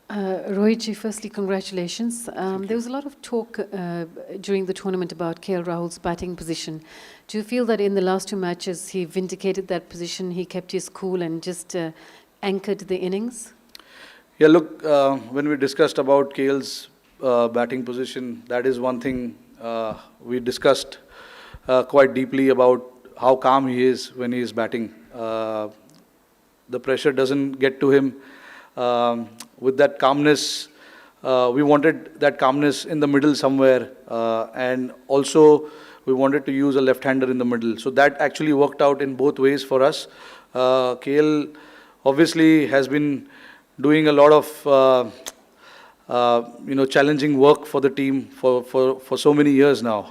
Rohit, firstly, congratulations. There was a lot of talk during the tournament about KL Rahul's batting position. Do you feel that in the last two matches he vindicated that position, he kept his cool and just anchored the innings? Yeah, look, when we discussed about KL's batting position, that is one thing we discussed quite deeply about how calm he is when he is batting. The pressure doesn't get to him. With that calmness, we wanted that calmness in the middle somewhere, and also we wanted to use a left-hander in the middle. So that actually worked out in both ways for us. KL obviously has been doing a lot of challenging work for the team for so many years now,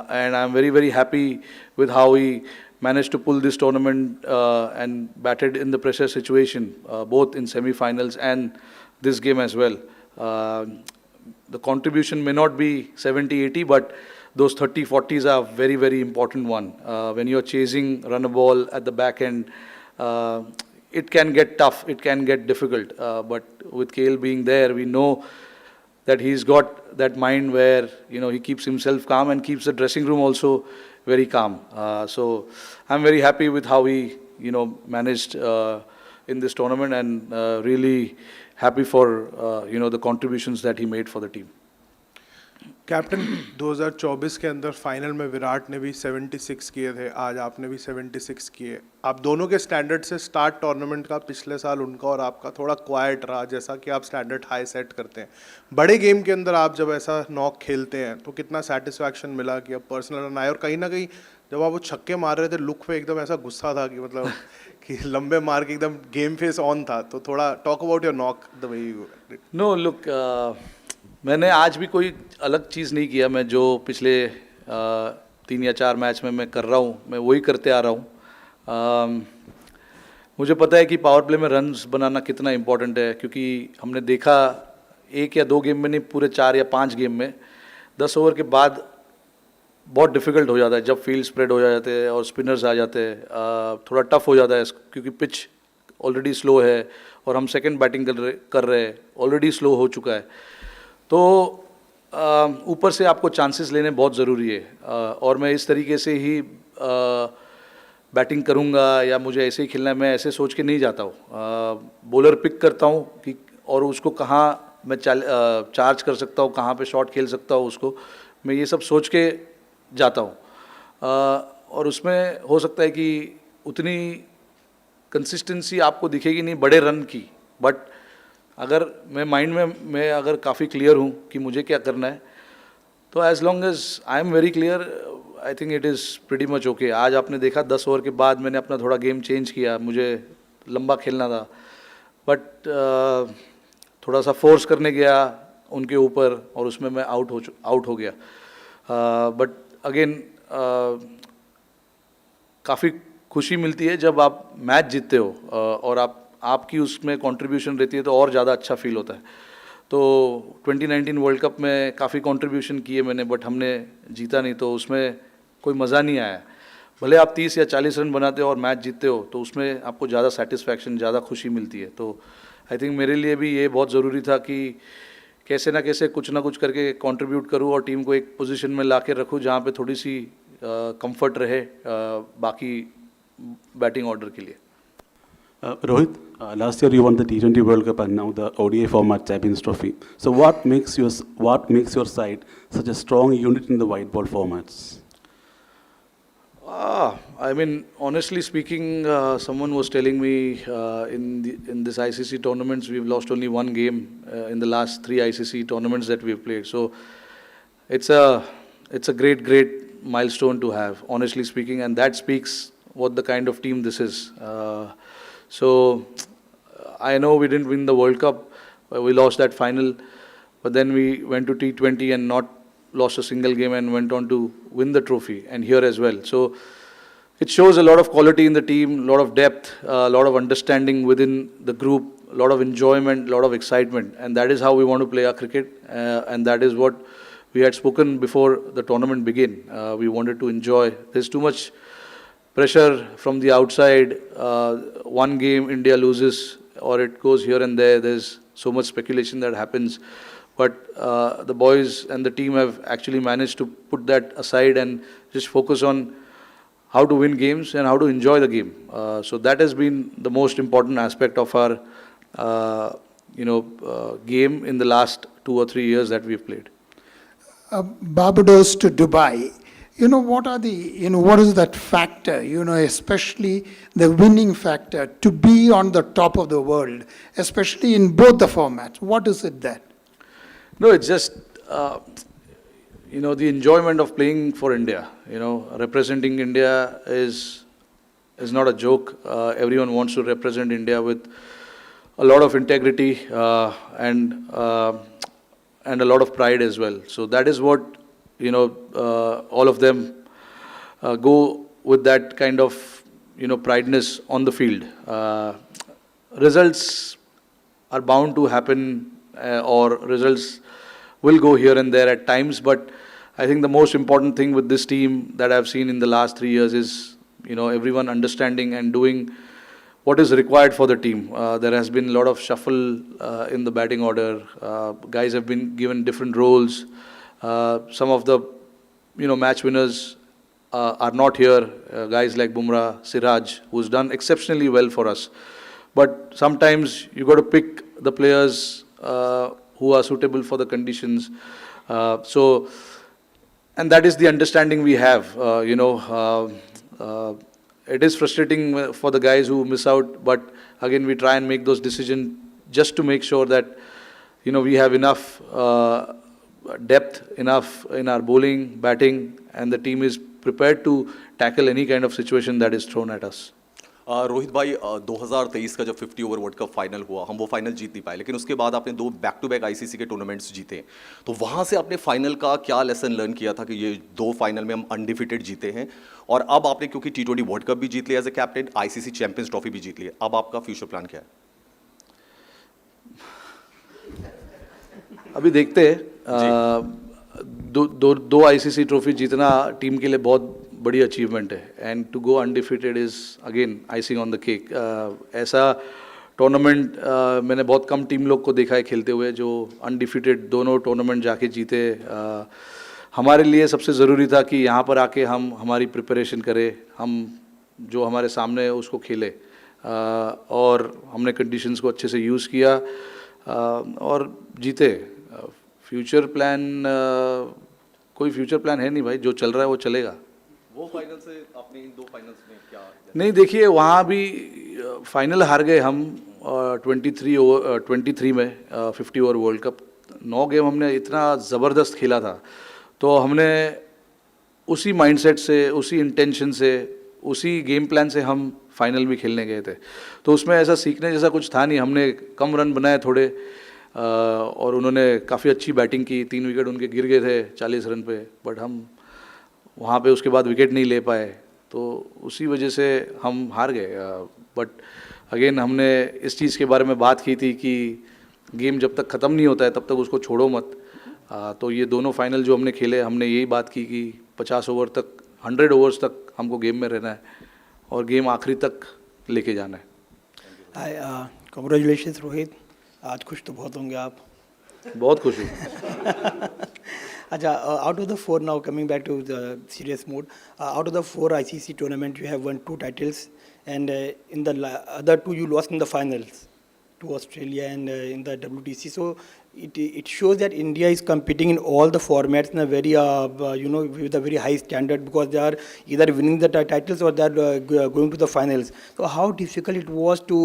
and I'm very, very happy with how he managed to pull this tournament and batted in the pressure situation, both in semi-finals and this game as well. The contribution may not be 70-80, but those 30-40s are very, very important one. When you're chasing run a ball at the back end, it can get tough, it can get difficult. But with KL being there, we know that he's got that mind where he keeps himself calm and keeps the dressing room also very calm. So I'm very happy with how he managed in this tournament, and really happy for the contributions that he made for the team. Captain 2024 के अंदर final में विराट ने भी 76 किए थे, आज आपने भी 76 किए. आप दोनों के स्टैंडर्ड से स्टार्ट टूर्नामेंट का पिछले साल उनका और आपका थोड़ा क्वाइट रहा, जैसा कि आप स्टैंडर्ड हाई सेट करते हैं. बड़े गेम के अंदर आप जब ऐसा नॉक खेलते हैं तो कितना सेटिस्फैक्शन मिला कि अब पर्सनल रन आए, और कहीं ना कहीं जब आप वो छक्के मार रहे थे लुक पे एकदम ऐसा गुस्सा था कि मतलब कि लंबे मार के एकदम गेम फेस ऑन था. तो थोड़ा talk about your knock the way you. Know look, मैंने आज भी कोई अलग चीज़ नहीं किया. मैं जो पिछले 3 या 4 मैच में मैं कर रहा हूँ, मैं वही करते आ रहा हूँ. मुझे पता है कि पावर प्ले में रन्स बनाना कितना इम्पोर्टेंट है, क्योंकि हमने देखा 1 या 2 गेम में नहीं, पूरे 4 या 5 गेम में 10 ओवर के बाद बहुत डिफ़िकल्ट हो जाता है जब फील्ड स्प्रेड हो जाते हैं और स्पिनर्स आ जाते हैं. थोड़ा टफ हो जाता है क्योंकि पिच ऑलरेडी स्लो है और हम सेकंड बैटिंग कर रहे हैं, ऑलरेडी स्लो हो चुका है. तो ऊपर से आपको चांसेस लेने बहुत ज़रूरी है, और मैं इस तरीके से ही बैटिंग करूंगा या मुझे ऐसे ही खेलना है, मैं ऐसे सोच के नहीं जाता हूँ. बॉलर पिक करता हूँ कि और उसको कहाँ मैं चार्ज कर सकता हूँ, कहाँ पे शॉट खेल सकता हूँ, उसको मैं ये सब सोच के जाता हूँ. और उसमें हो सकता है कि उतनी कंसिस्टेंसी आपको दिखेगी नहीं बड़े रन की, बट अगर मैं माइंड में मैं अगर काफ़ी क्लियर हूँ कि मुझे क्या करना है, तो as long as I am very clear, I think it is pretty much okay. आज आपने देखा 10 ओवर के बाद मैंने अपना थोड़ा गेम चेंज किया, मुझे लंबा खेलना था, बट थोड़ा सा फोर्स करने गया उनके ऊपर और उसमें मैं आउट हो गया. बट अगेन काफ़ी खुशी मिलती है जब आप मैच जीतते हो और आपकी उसमें कंट्रीब्यूशन रहती है, तो और ज़्यादा अच्छा फील होता है. तो 2019 वर्ल्ड कप में काफ़ी कंट्रीब्यूशन किए मैंने, बट हमने जीता नहीं, तो उसमें कोई मज़ा नहीं आया. भले आप 30 या 40 रन बनाते हो और मैच जीतते हो, तो उसमें आपको ज़्यादा सेटिस्फैक्शन, ज़्यादा खुशी मिलती है. तो आई थिंक मेरे लिए भी ये बहुत ज़रूरी था कि कैसे ना कैसे कुछ ना कुछ करके कंट्रीब्यूट करूँ और टीम को एक पोजीशन में ला के रखूँ जहाँ पे थोड़ी सी कंफर्ट रहे बाकी बैटिंग ऑर्डर के लिए. Rohit, last year you won the T20 World Cup and now the ODI format Champions Trophy. So what makes your side such a strong unit in the white ball formats? I mean, honestly speaking, someone was telling me in this ICC tournaments we've lost only one game in the last 3 ICC tournaments that we've played. So it's a great milestone to have, honestly speaking, and that speaks what the kind of team this is. So I know we didn't win the World Cup, we lost that final, but then we went to T20 and not lost a single game and went on to win the trophy, and here as well. So it shows a lot of quality in the team, a lot of depth, a lot of understanding within the group, a lot of enjoyment, a lot of excitement, and that is how we want to play our cricket, and that is what we had spoken before the tournament began. We wanted to enjoy. There's too much pressure from the outside. One game India loses or it goes here and there. There's so much speculation that happens. But the boys and the team have actually managed to put that aside and just focus on how to win games and how to enjoy the game. So that has been the most important aspect of our game in the last 2 or 3 years that we've played. Barbados to Dubai, what is that factor, especially the winning factor to be on the top of the world, especially in both the formats? What is it that? No, it's just, the enjoyment of playing for India. Representing India is not a joke. Everyone wants to represent India with a lot of integrity and a lot of pride as well. So that is what, all of them go with that kind of, prideness on the field. Results are bound to happen or results will go here and there at times, but I think the most important thing with this team that I've seen in the last 3 years is, everyone understanding and doing what is required for the team. There has been a lot of shuffle in the batting order. Guys have been given different roles. Some of the, match winners are not here. Guys like Bumrah, Siraj, who's done exceptionally well for us. But sometimes you got to pick the players who are suitable for the conditions. And that is the understanding we have. It is frustrating for the guys who miss out, but again, we try and make those decisions just to make sure that, we have enough depth, enough in our bowling, batting, and the team is prepared to tackle any kind of situation that is thrown at us. Rohit भाई 2023 का जब 50 over world cup final हुआ, हम वो final जीत नहीं पाए, लेकिन उसके बाद आपने 2 बैक टू बैक आईसीसी के टूर्नामेंट्स जीते, तो वहाँ से आपने फाइनल का क्या लेसन लर्न किया था कि ये 2 फाइनल में हम अनडिफिटेड जीते हैं, और अब आपने क्योंकि T20 वर्ल्ड कप भी जीत लिया as a captain, ICC champions trophy भी जीत ली, अब आपका फ्यूचर प्लान क्या है? अभी देखते हैं, दो आईसीसी ट्रॉफी जीतना टीम के लिए बहुत बड़ी अचीवमेंट है, and to go undefeated is again icing on the cake. ऐसा टूर्नामेंट मैंने बहुत कम टीम लोग को देखा है खेलते हुए जो अनडिफिटेड दोनों टूर्नामेंट जाके जीते. हमारे लिए सबसे ज़रूरी था कि यहाँ पर आके हम हमारी प्रिपरेशन करें, हम जो हमारे सामने है उसको खेले, और हमने कंडीशंस को अच्छे से यूज़ किया और जीते. फ्यूचर प्लान कोई फ्यूचर प्लान है नहीं भाई, जो चल रहा है वो चलेगा. वो फाइनल से आपने इन 2 फाइनल्स में क्या? नहीं, देखिए वहाँ भी फाइनल हार गए हम 23 में 50 ओवर वर्ल्ड कप. 9 गेम हमने इतना ज़बरदस्त खेला था, तो हमने उसी माइंडसेट से, उसी इंटेंशन से, उसी गेम प्लान से हम फाइनल भी खेलने गए थे. तो उसमें ऐसा सीखने जैसा कुछ था नहीं. हमने कम रन बनाए थोड़े, और उन्होंने काफ़ी अच्छी बैटिंग की. 3 विकेट उनके गिर गए थे 40 रन पे, बट हम वहाँ पे उसके बाद विकेट नहीं ले पाए, तो उसी वजह से हम हार गए. बट अगेन हमने इस चीज़ के बारे में बात की थी कि गेम जब तक ख़त्म नहीं होता है तब तक उसको छोड़ो मत. तो ये दोनों फाइनल जो हमने खेले, हमने यही बात की कि 50 ओवर तक, 100 ओवर्स तक हमको गेम में रहना है और गेम आखिरी तक लेके जाना है. कांग्रेचुलेशंस रोहित, आज खुश तो बहुत होंगे आप. बहुत खुश हूँ. अच्छा, out of the 4 now, coming back to the serious mode, out of the 4 ICC tournament, you have won 2 titles, and in the other 2 you lost in the finals to Australia and in the WTC. So it shows that India is competing in all the formats in a very with a very high standard, because they are either winning the titles or they are going to the finals. So how difficult it was to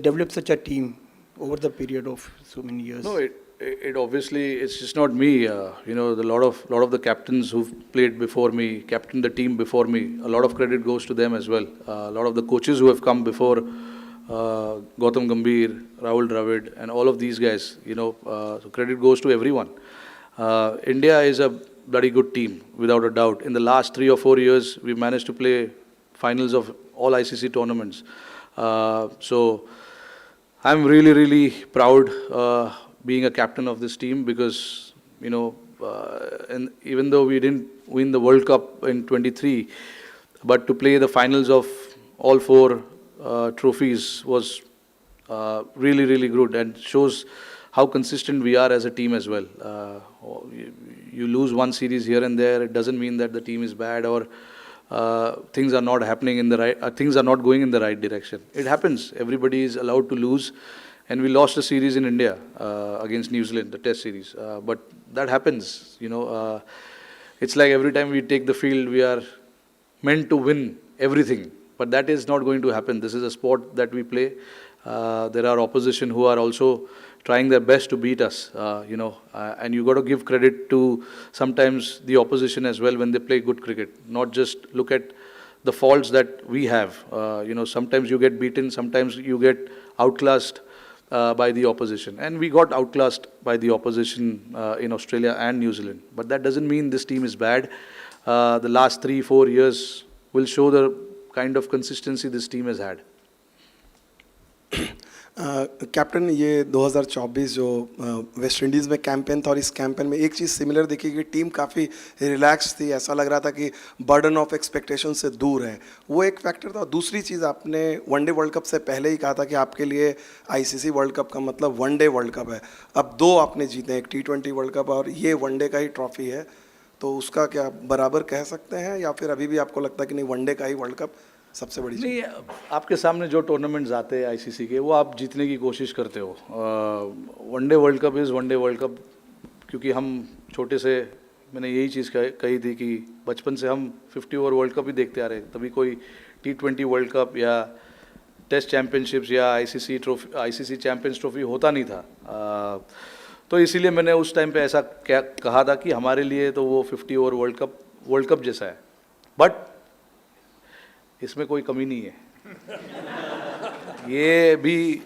develop such a team over the period of so many years? No, it obviously, it's just not me. The lot of the captains who've played before me, captained the team before me, a lot of credit goes to them as well. A lot of the coaches who have come before, Gautam Gambhir, Rahul Dravid, and all of these guys, so credit goes to everyone. India is a bloody good team, without a doubt. In the last 3 or 4 years, we managed to play finals of all ICC tournaments. So I'm really, really proud being a captain of this team, because, and even though we didn't win the World Cup in 23, but to play the finals of all 4 trophies was really, really good, and shows how consistent we are as a team as well. You lose one series here and there, it doesn't mean that the team is bad or things are not happening in the right, things are not going in the right direction. It happens. Everybody is allowed to lose, and we lost a series in India against New Zealand, the Test series. But that happens. It's like every time we take the field, we are meant to win everything. But that is not going to happen. This is a sport that we play. There are opposition who are also trying their best to beat us, and you got to give credit to sometimes the opposition as well when they play good cricket. Not just look at the faults that we have. Sometimes you get beaten, sometimes you get outclassed by the opposition. And we got outclassed by the opposition in Australia and New Zealand. But that doesn't mean this team is bad. The last 3-4 years will show the kind of consistency this team has had. Captain ये 2024 जो West Indies में campaign था और इस campaign में एक चीज़ similar दिखी कि टीम काफ़ी रिलैक्स थी, ऐसा लग रहा था कि बर्डन ऑफ एक्सपेक्टेशन से दूर है, वो एक फैक्टर था। दूसरी चीज़ आपने वनडे वर्ल्ड कप से पहले ही कहा था कि आपके लिए आईसीसी वर्ल्ड कप का मतलब वनडे वर्ल्ड कप है। अब 2 आपने जीते, एक T20 वर्ल्ड कप और ये वनडे का ही ट्रॉफी है, तो उसका क्या बराबर कह सकते हैं या फिर अभी भी आपको लगता है कि नहीं वनडे का ही वर्ल्ड कप सबसे बड़ी चीज़? नहीं, आपके सामने जो टूर्नामेंट्स आते हैं आईसीसी के, वो आप जीतने की कोशिश करते हो। One day world cup is one day world cup, क्योंकि हम छोटे से, मैंने यही चीज़ कही थी कि बचपन से हम 50 ओवर वर्ल्ड कप ही देखते आ रहे हैं। तभी कोई T20 वर्ल्ड कप या टेस्ट चैम्पियनशिप्स या आईसीसी चैम्पियंस ट्रॉफी होता नहीं था। तो इसीलिए मैंने उस टाइम पे ऐसा कहा था कि हमारे लिए तो वो 50 ओवर वर्ल्ड कप जैसा है, बट इसमें कोई कमी नहीं है। ये भी,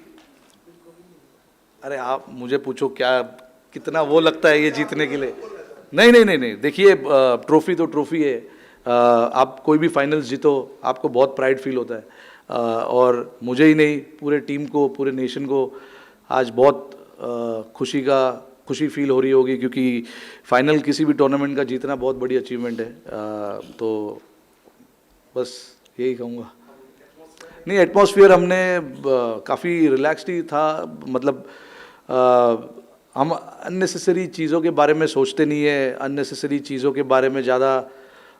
अरे आप मुझे पूछो क्या कितना वो लगता है ये जीतने के लिए। नहीं, देखिए ट्रॉफी तो ट्रॉफी है। आप कोई भी फाइनल्स जीतो, आपको बहुत प्राइड फील होता है, और मुझे ही नहीं, पूरे टीम को, पूरे नेशन को आज बहुत खुशी फील हो रही होगी, क्योंकि फाइनल किसी भी टूर्नामेंट का जीतना बहुत बड़ी अचीवमेंट है। तो बस यही कहूँगा। नहीं, एटमॉस्फेयर हमने काफ़ी रिलैक्स्ड ही था, मतलब हम अननेसेसरी चीज़ों के बारे में सोचते नहीं है, अननेसेसरी चीज़ों के बारे में ज़्यादा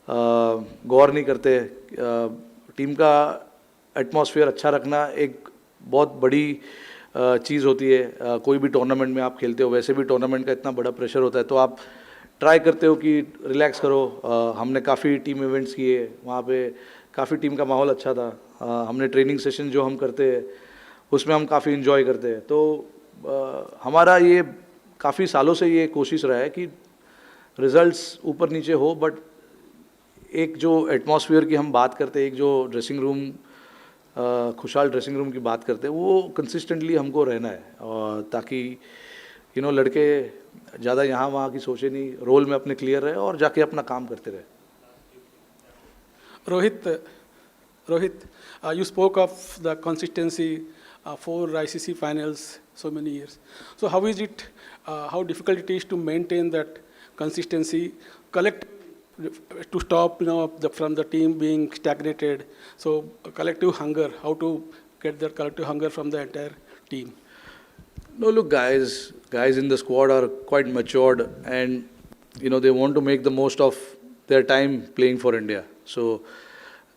गौर नहीं करते। टीम का एटमॉस्फेयर अच्छा रखना एक बहुत बड़ी चीज़ होती है। कोई भी टूर्नामेंट में आप खेलते हो, वैसे भी टूर्नामेंट का इतना बड़ा प्रेशर होता है, तो आप ट्राई करते हो कि रिलैक्स करो। हमने काफ़ी टीम इवेंट्स किए, वहाँ पे काफ़ी टीम का माहौल अच्छा था। हमने ट्रेनिंग सेशन जो हम करते हैं उसमें हम काफ़ी इन्जॉय करते हैं। तो हमारा ये काफ़ी सालों से ये कोशिश रहा है कि रिजल्ट्स ऊपर नीचे हो, बट एक जो एटमॉस्फेयर की हम बात करते हैं, एक जो ड्रेसिंग रूम, खुशहाल ड्रेसिंग रूम की बात करते हैं, वो कंसिस्टेंटली हमको रहना है, और ताकि लड़के ज़्यादा यहाँ वहाँ की सोचे नहीं, रोल में अपने क्लियर रहे और जाके अपना काम करते रहे। Rohit, you spoke of the consistency for ICC finals so many years. So how is it, how difficult it is to maintain that consistency, to stop from the team being stagnated? So collective hunger, how to get that collective hunger from the entire team? No, look, guys in the squad are quite matured, and they want to make the most of their time playing for India. So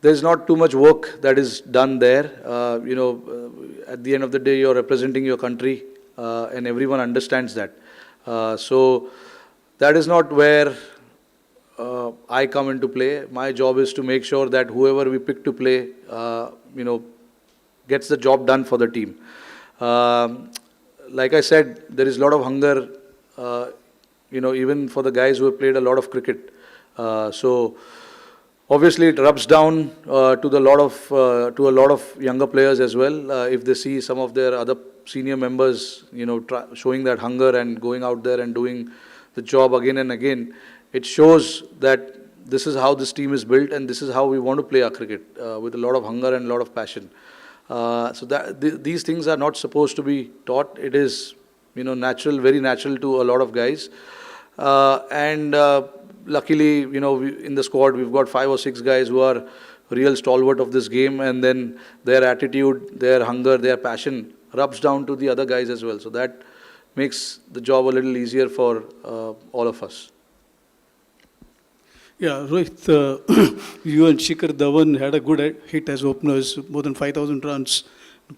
there's not too much work that is done there. At the end of the day, you're representing your country, and everyone understands that. So that is not where I come into play. My job is to make sure that whoever we pick to play, gets the job done for the team. Like I said, there is a lot of hunger, even for the guys who have played a lot of cricket. So obviously it rubs down to a lot of younger players as well. If they see some of their other senior members, showing that hunger and going out there and doing the job again and again, it shows that this is how this team is built, and this is how we want to play our cricket, with a lot of hunger and a lot of passion. So that these things are not supposed to be taught. It is, natural, very natural to a lot of guys. And luckily, in the squad, we've got 5 or 6 guys who are real stalwart of this game, and then their attitude, their hunger, their passion rubs down to the other guys as well. So that makes the job a little easier for all of us. Yeah, Rohit, you and Shikhar Dhawan had a good hit as openers, more than 5,000 runs,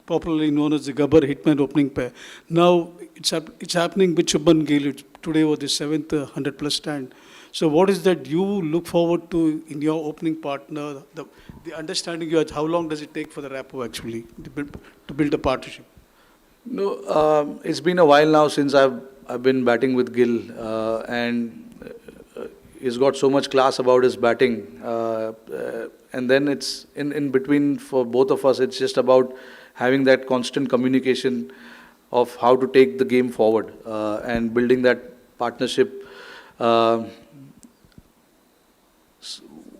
popularly known as the Gabbar Hitman opening pair. Now it's happening with Shubman Gill. Today was the 7th 100-plus stand. So what is that you look forward to in your opening partner, the understanding you have? How long does it take for the rapport actually to build a partnership? No, it's been a while now since I've been batting with Gill, and he's got so much class about his batting. And then it's in between for both of us. It's just about having that constant communication of how to take the game forward and building that partnership.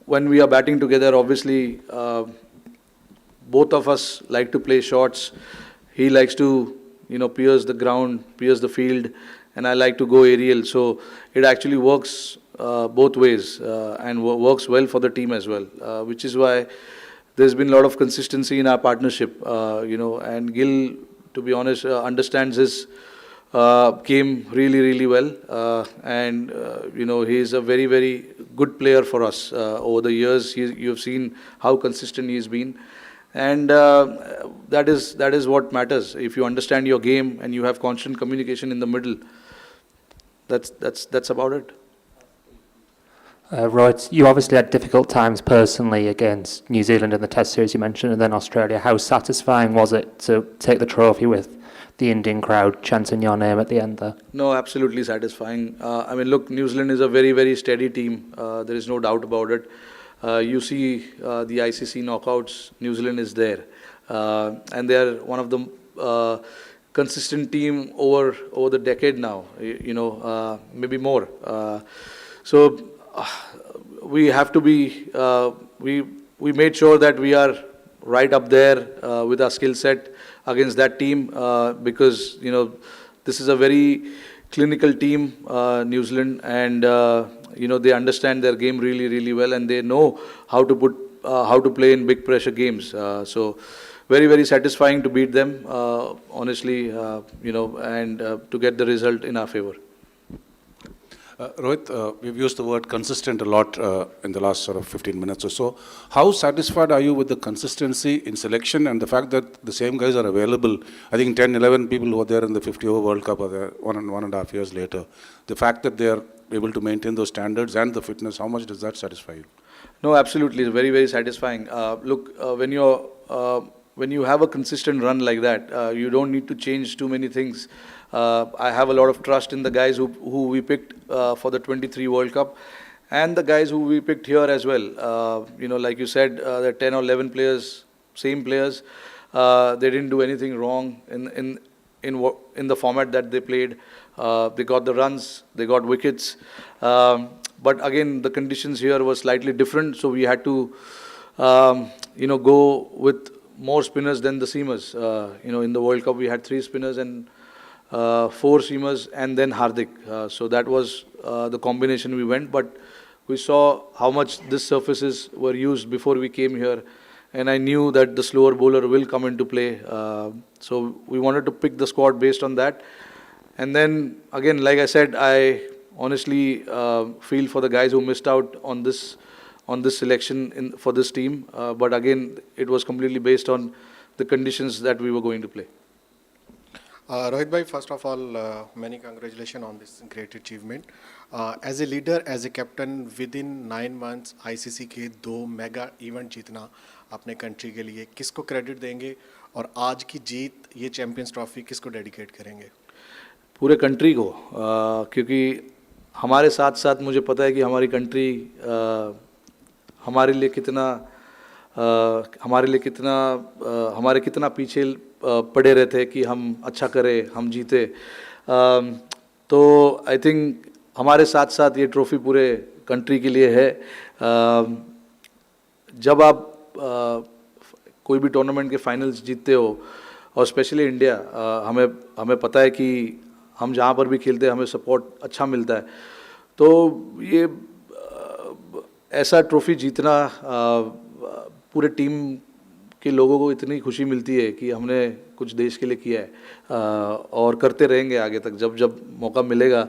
When we are batting together, obviously, both of us like to play shots. He likes to, pierce the ground, pierce the field, and I like to go aerial. So it actually works both ways and works well for the team as well, which is why there's been a lot of consistency in our partnership, and Gill, to be honest, understands his game really, really well. And he's a very, very good player for us. Over the years, you've seen how consistent he's been. And that is what matters. If you understand your game and you have constant communication in the middle, that's about it. Rohit, you obviously had difficult times personally against New Zealand in the Test series you mentioned, and then Australia. How satisfying was it to take the trophy with the Indian crowd chanting your name at the end there? No, absolutely satisfying. Look, New Zealand is a very, very steady team. There is no doubt about it. You see the ICC knockouts, New Zealand is there. And they are one of the consistent team over the decade now, maybe more. So we have to be, we made sure that we are right up there with our skill set against that team because, this is a very clinical team, New Zealand, and, they understand their game really, really well, and they know how to play in big pressure games. So very, very satisfying to beat them, honestly, and to get the result in our favor. Rohit, we've used the word consistent a lot in the last sort of 15 minutes or so. How satisfied are you with the consistency in selection and the fact that the same guys are available? I think 10, 11 people who were there in the 50-over World Cup are there 1.5 years later. The fact that they are able to maintain those standards and the fitness, how much does that satisfy you? No, absolutely. It's very, very satisfying. Look, when you have a consistent run like that, you don't need to change too many things. I have a lot of trust in the guys who we picked for the 23 World Cup and the guys who we picked here as well. Like you said, there are 10 or 11 players, same players. They didn't do anything wrong in the format that they played. They got the runs, they got wickets. But again, the conditions here were slightly different, so we had to, go with more spinners than the seamers. In the World Cup, we had 3 spinners and 4 seamers and then Hardik. So that was the combination we went. But we saw how much these surfaces were used before we came here. And I knew that the slower bowler will come into play. So we wanted to pick the squad based on that. And then, again, like I said, I honestly feel for the guys who missed out on this selection for this team. But again, it was completely based on the conditions that we were going to play. Rohit bhai, first of all, many congratulations on this great achievement. As a leader, as a captain, within 9 months, ICC के 2 mega event जीतना अपने country के लिए किसको credit देंगे और आज की जीत ये चैंपियंस ट्रॉफी किसको डेडिकेट करेंगे? पूरे कंट्री को, क्योंकि हमारे साथ साथ मुझे पता है कि हमारी कंट्री हमारे कितना पीछे पड़े रहते कि हम अच्छा करें, हम जीते. तो आई थिंक हमारे साथ साथ ये ट्रॉफी पूरे कंट्री के लिए है. जब आप कोई भी टूर्नामेंट के फाइनल्स जीतते हो और स्पेशली इंडिया, हमें पता है कि हम जहाँ पर भी खेलते हैं हमें सपोर्ट अच्छा मिलता है. तो ये ऐसा ट्रॉफी जीतना पूरे टीम कि लोगों को इतनी खुशी मिलती है कि हमने कुछ देश के लिए किया है और करते रहेंगे आगे तक जब जब मौका मिलेगा।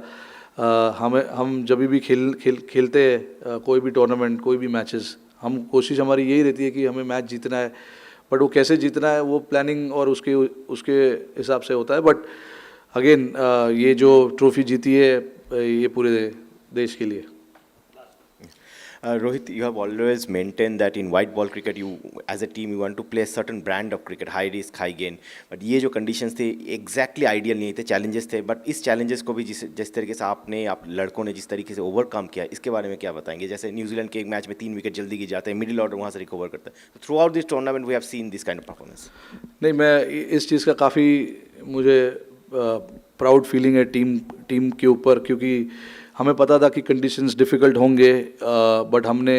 हम जब भी खेलते हैं कोई भी टूर्नामेंट कोई भी मैचेस, हम कोशिश हमारी यही रहती है कि हमें मैच जीतना है, बट वो कैसे जीतना है वो प्लानिंग और उसके हिसाब से होता है। बट अगेन ये जो ट्रॉफी जीती है ये पूरे देश के लिए। Rohit, you have always maintained that in white ball cricket, you as a team you want to play a certain brand of cricket, high risk, high gain. But ये जो conditions थे exactly ideal नहीं थे, challenges थे. But इस challenges को भी जिस तरीके से आप लड़कों ने जिस तरीके से overcome किया, इसके बारे में क्या बताएंगे? जैसे न्यूजीलैंड के एक मैच में 3 विकेट जल्दी गिर जाते हैं, मिडिल ऑर्डर वहाँ से रिकवर करता है. Throughout this tournament, we have seen this kind of performance. नहीं, मैं इस चीज़ का काफ़ी मुझे प्राउड फीलिंग है टीम के ऊपर, क्योंकि हमें पता था कि कंडीशंस डिफ़िकल्ट होंगे, बट हमने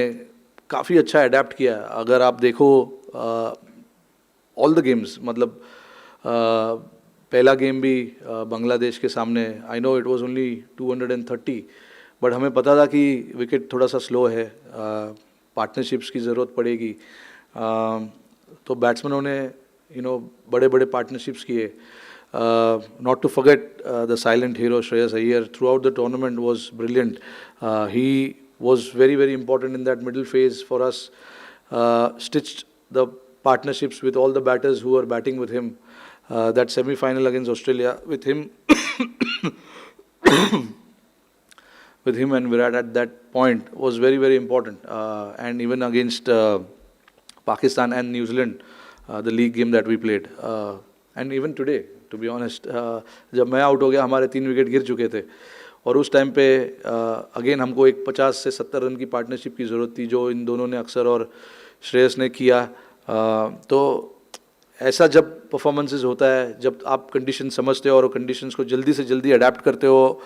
काफ़ी अच्छा अडेप्ट किया। अगर आप देखो ऑल द गेम्स, मतलब पहला गेम भी बांग्लादेश के सामने, I know it was only 230, but हमें पता था कि विकेट थोड़ा सा स्लो है, पार्टनरशिप्स की ज़रूरत पड़ेगी, तो बैट्समैनों ने बड़े बड़े पार्टनरशिप्स किए। Not to forget the silent hero Shreyas Iyer throughout the tournament was brilliant. He was very, very important in that middle phase for us. Stitched the partnerships with all the batters who were batting with him. That semi-final against Australia with him, with him and Virat at that point was very, very important. And even against Pakistan and New Zealand, the league game that we played, and even today. To be honest, जब मैं out हो गया हमारे 3 wicket गिर चुके थे, और उस टाइम पे अगेन हमको एक 50 से 70 रन की पार्टनरशिप की ज़रूरत थी, जो इन दोनों ने अक्सर और श्रेयस ने किया। तो ऐसा जब परफॉर्मेंसेस होता है, जब आप कंडीशन समझते हो और कंडीशंस को जल्दी से जल्दी अडेप्ट करते हो,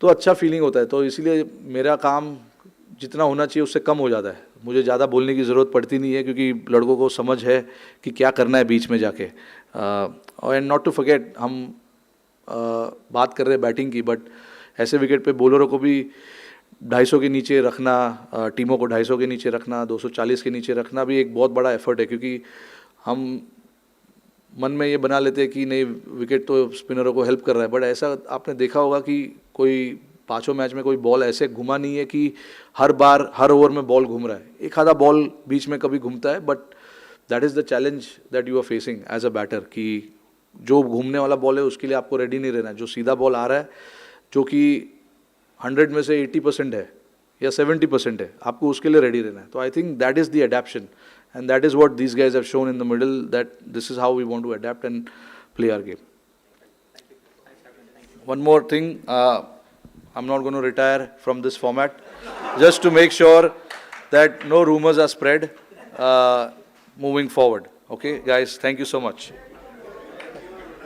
तो अच्छा फीलिंग होता है। तो इसीलिए मेरा काम जितना होना चाहिए उससे कम हो जाता है, मुझे ज़्यादा बोलने की ज़रूरत पड़ती नहीं है, क्योंकि लड़कों को समझ है कि क्या करना है बीच में जाके। एंड नॉट टू फॉरगेट, हम बात कर रहे हैं बैटिंग की, बट ऐसे विकेट पे बॉलरों को भी 250 के नीचे रखना, टीमों को 250 के नीचे रखना, 240 के नीचे रखना भी एक बहुत बड़ा एफर्ट है, क्योंकि हम मन में ये बना लेते हैं कि नहीं विकेट तो स्पिनरों को हेल्प कर रहा है, बट ऐसा आपने देखा होगा कि कोई 5 मैच में कोई बॉल ऐसे घुमा नहीं है कि हर बार हर ओवर में बॉल घूम रहा है। एक आधा बॉल बीच में कभी घूमता है, but that is the challenge that you are facing as a batter, कि जो घूमने वाला बॉल है उसके लिए आपको रेडी नहीं रहना है। जो सीधा बॉल आ रहा है, जो कि 100 में से 80% है या 70% है, आपको उसके लिए रेडी रहना है। तो I think that is the adaption, and that is what these guys have shown in the middle, that this is how we want to adapt and play our game. One more thing, I'm not going to retire from this format, just to make sure that no rumors are spread moving forward. Okay, guys, thank you so much.